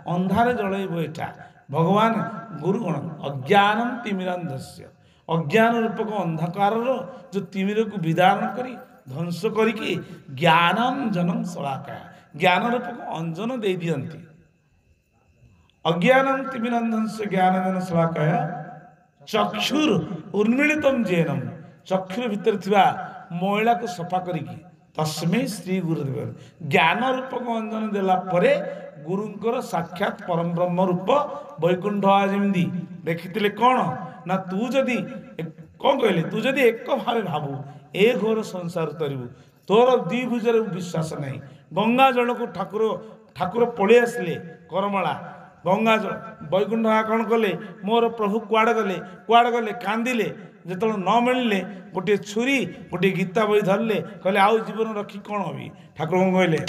अंधारे जलैब एटा भगवान गुरु गण अज्ञानम तिमिरांधस्य अज्ञान रूपक अंधकार जो तिमिर को विदारण करी ध्वंस करके ज्ञानम जनम शलाका ज्ञान रूपक अंजन दे दियंती अज्ञानम तिमिरांधस्य ज्ञान जन शलाका चक्षुर उन्मीलितम जैनम चक्षुर भीतर थिबा मैला को सफा करिकी तस्मै श्री गुरुदेव ज्ञान रूपक अंजन देला परे गुरुंकर साक्षात परम ब्रह्म रूप वैकुंठ जमी देखी कौन ना तू जदि कौन कहले तू जदि एक भाव भावु ए घोर संसार तरबू तोर द्विभुजर विश्वास नहीं गंगा जल को ठाकुर ठाकुर पलि आसिले करमला गंगा जल वैकुंठ कौन कले मोर प्रभु कुआड़े गले कांदिले जो न मिलले गोटे छुरी गोटे गीता बही धरले कहले आउ जीवन रखी कौन हबी ठाकुर कौन कहले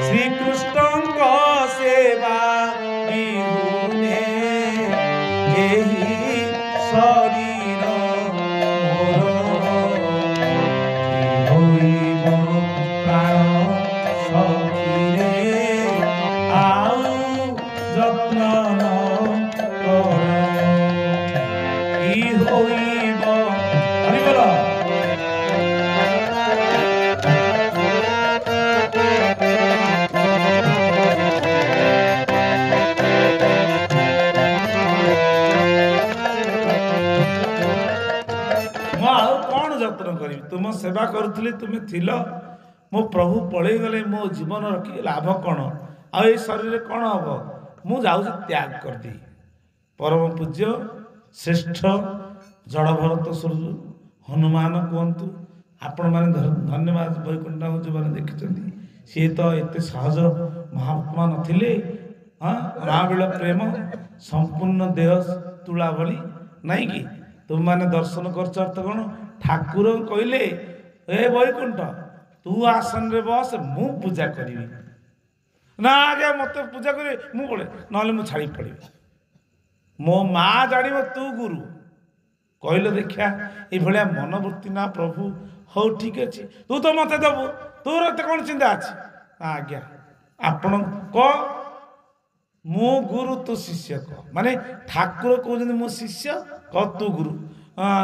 श्रीकृष्ण सेवा विहुने शरीर मोर प्राण सखीरे आउ যত্ন কি হইব হরি বল যত্ন করি तुम सेवा करुली तुम्हें थिल मो प्रभु पलि गले मो जीवन रखी लाभ कौन आ शरीर कौन हम मु जाऊँ त्याग कर दी परम पूज्य श्रेष्ठ जड़भरत सुरजु हनुमान कहतु आपण मैंने धन्यवाद वैकुंठ जो मैंने देखते सी तो एत सहज महात्मा नथिले हाँ रामबील प्रेम संपूर्ण देह तुला भली नहीं कि तुम मैंने दर्शन कर अर्थ कौन ठाकुर कहले ए वैकुंठ तू आसन रे बस मु पूजा करी ना आगे मत पूजा करी मु पड़े ना मु छाड़ी पड़ी मो माँ जान तू गुरु कहले देखा ये मनोवृत्ति ना प्रभु हो ठीक अच्छे तू तो मत दबु तोर एत कौन चिंता अच्छी आज्ञा आपण क मु गुरु तू शिष्य कह माने ठाकुर कहते मो शिष्य क तू गुरु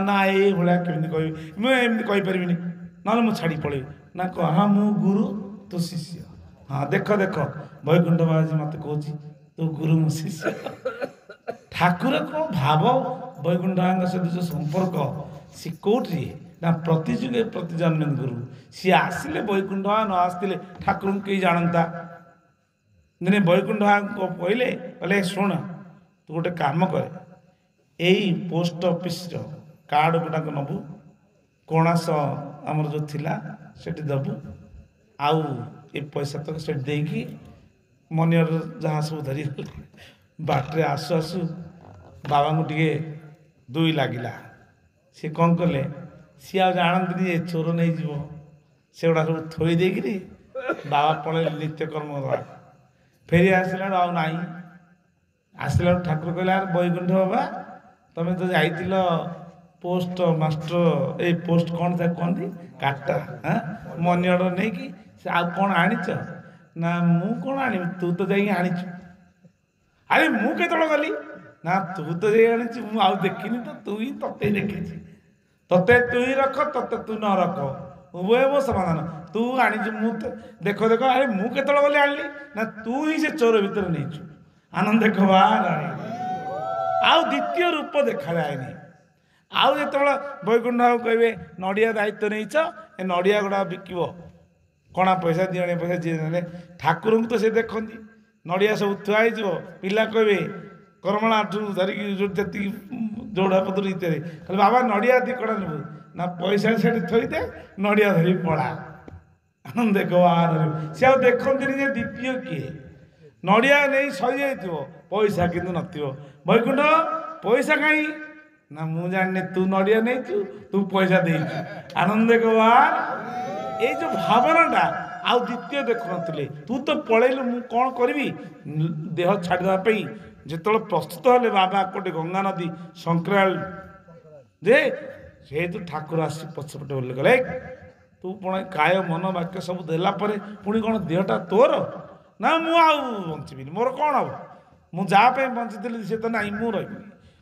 ना ये कमी कह मुझे कहीपरि ना मुझे छाड़ी पड़े ना कह हाँ मु गुरु तू शिष्य हाँ देख देख वैकुंठ बाबाजी मत कहूँ तू गुरु मु शिष्य ठाकुर को भाव वैकुंठ सहित जो संपर्क सी कौटी ना प्रति जुगे प्रति जन्म गुरु सी आसिले वैकुंठ न आसते ठाकुर कहीं जानता दिने वैकुंठ को कहले कहले शुण तू गोटे काम कर यही पोस्ट ऑफिस कार्ड गुड़ाक नबू कणास आमर जो थिला सेठी दबू आउ ये पैसा तक से देकी मनी ऑर्डर जहाँ सब धरी बाटे आसु आसु बाबा को टे दुई लगिला सी कौन कले सी आ जानती चोर नहीं जीव से गुड़ा सब थोई देकरी बाबा पड़े नित्यकर्म फेरी आसला ना आसला ठाकुर कहला वैकुंठ बाबा तमें तो जाइल पोस्ट मास्टर ए पोस्ट कौन था कहती काटा हाँ मनी ऑर्डर नहीं कि आ कौन आनीच ना मु कौन आनी तू तो जाइए आनीचु अरे मु केतल गली ना तू तो जाइए आनीचु मु आउ देखिनी तो तू ही तते देखी तते तू ही रख तते तू न रख उभय मो समाधान तू आनीचु मु देख देख अरे मु केतल गली आनली ना तू ही से चोर भीतर नहीं आनंद देख आउ द्वितीय रूप देखा जाए आउ जो वैकुंठ कहे नड़िया दायित्व नहीं ए नड़िया गुड़ा बिकब कणा पैसा दिने पैसा जी ने ठाकुर को तो से देखती नड़िया सब थुआई पिला कहे करमला धरिकी जी जोड़ा पत्र इत्यादि कहले बाबा नड़िया दी कड़ा नेबू ना पैसा से थोदे नड़िया धरी पड़ा आनंद गवार सी आ देखती जे द्वितीय किए नड़िया नहीं सरी जाइए पैसा किंतु नथिबो वैकुंठ पैसा कहीं ना मु जाने तू नड़िया नहीं तू पैसा दे आनंद गवार ये जो भावनाटा आउ द्वितीय देख नी तू तो पलैलु मु कौन करी देह छाड़देवाई जो प्रस्तुत हेले बाबा कोटे गंगा नदी संक्राल जे जेहेतु ठाकुर आस पछपटे बोले गले तू पुणी काय मन वाक्य सब देला पुणी कौन देहटा तोर ना मु बंचबी मोर कौन हम मु जहाँ बंची सी तो ना मु रही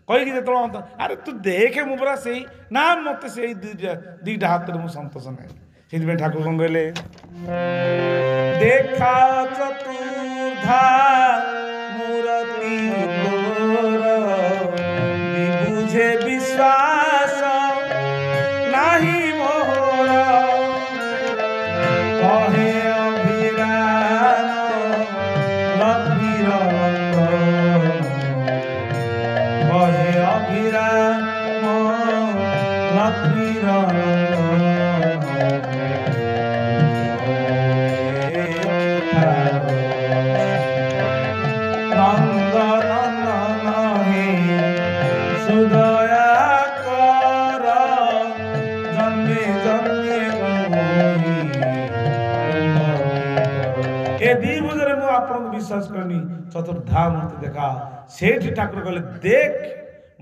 कहीकि जो अरे तू देखे मु पूरा से ना मत से दुईटा हाथ में सतोष ना से ठाकुर कौन कहले देखा चतुर्धा मूर्ति बुझे विश्वास नाही मोर कहे अभिराम लक्ष्मीर कहे अभिराम लक्ष्मीर विश्वास करनी चतुर्धा मूर्ति देखा सेठी ठाकुर कहले देख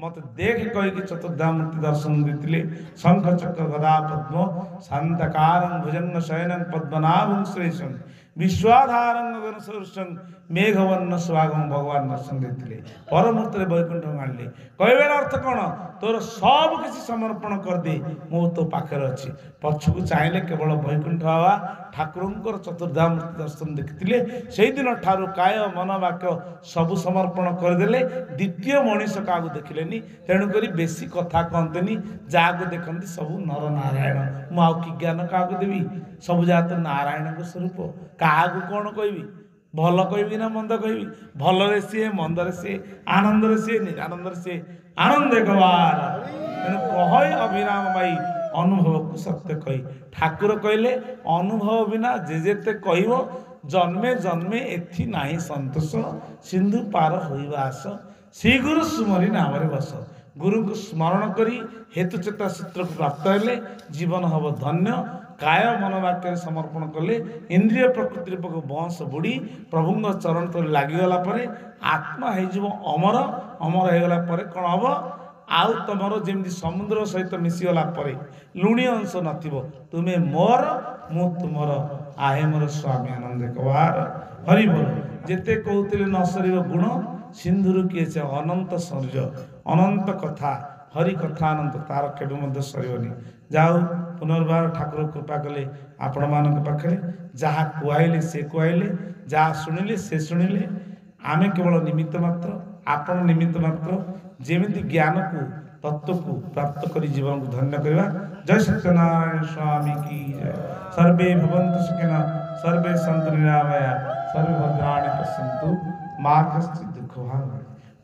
मत देख कहीकि चतुर्धा मूर्ति दर्शन देते शंख चक्र गदा पद्म शांतकारं भुजंग शयनं पद्मनाभं श्रेष्ठं विश्वाधारं गगनसदृशं मेघवर्ण स्वागम भगवान दर्शन देते परमूर्ति वैकुंठ आनले कहबार अर्थ कौन तोर सब किसी समर्पण कर दे मो तो पाखे अच्छी पछक चाहिए केवल वैकुंठ बाबा ठाकुर चतुर्धा मूर्ति दर्शन देखते से दिन ठारू काय मन वाक्य सबु समर्पण करदे द्वितीय मनीष क्या देखिले तेणुक बेसी कथा कहते जहाँ को देखते सबू नर नारायण मुझे ज्ञान क्या देवी सब जहाँ तो नारायण को स्वरूप क्या कौन कहबी भल कहबी ना मंद कहबी भल सी मंद सी आनंद सी निरानंद सी आनंद गवार तेणु कह अभिराम भाई अनुभव को सत्य कही ठाकुर कहले अनुभव बिना जेते कह जन्मे जन्मे एथि नाही संतोष सिंधु पार होइबा आस श्री गुरु सुमरी नाम बस गुरु को स्मरण करी हेतुचेता सूत्र को प्राप्त हेले जीवन हम धन्य काय मन वाक्य समर्पण कले इंद्रिय प्रकृति बंश बुड़ी प्रभु चरण तो लगिगला आत्मा हो अमर अमर होगला कौन हम आउ तुम जमी समुद्र सहित मिसीगला लुणी अंश नथिबो तुम्हें मोर मु तुमर आहे मोर स्वामी आनंद कवार हरि बोल जेते कहते न सर गुण सिंधुर किए से अनंत शौर्य अनंत कथा हरि कथा अनंत तार केबे सरनी जाऊ पुनर्बार ठाकुर कृपा कले आपण मान पाखे जहाँ कहले से कहले जहाँ शुणिले से शुणिले आमे केवल निमित्त मात्र आपण निमित्त मात्र जेमिति ज्ञान को तत्व को प्राप्त कर जीवन को धन्य करवा जय सत्यनारायण स्वामी की जय सर्वे भवन्तु सुखिनः सर्वे सन्तु निरामया सर्वे भद्राणि पश्यन्तु माँ कश्चित् दुख भाग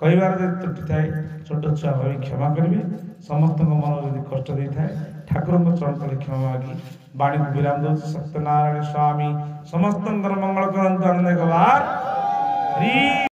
कहबार त्रुटि थाए छोट छुआ भाई क्षमा करेंगे समस्त मन यदि कष्ट दे था ठाकुर चरण तले क्षमा मागी वाणी को विराम दो सत्यनारायण स्वामी समस्त मंगल करंतु आनंद गवार।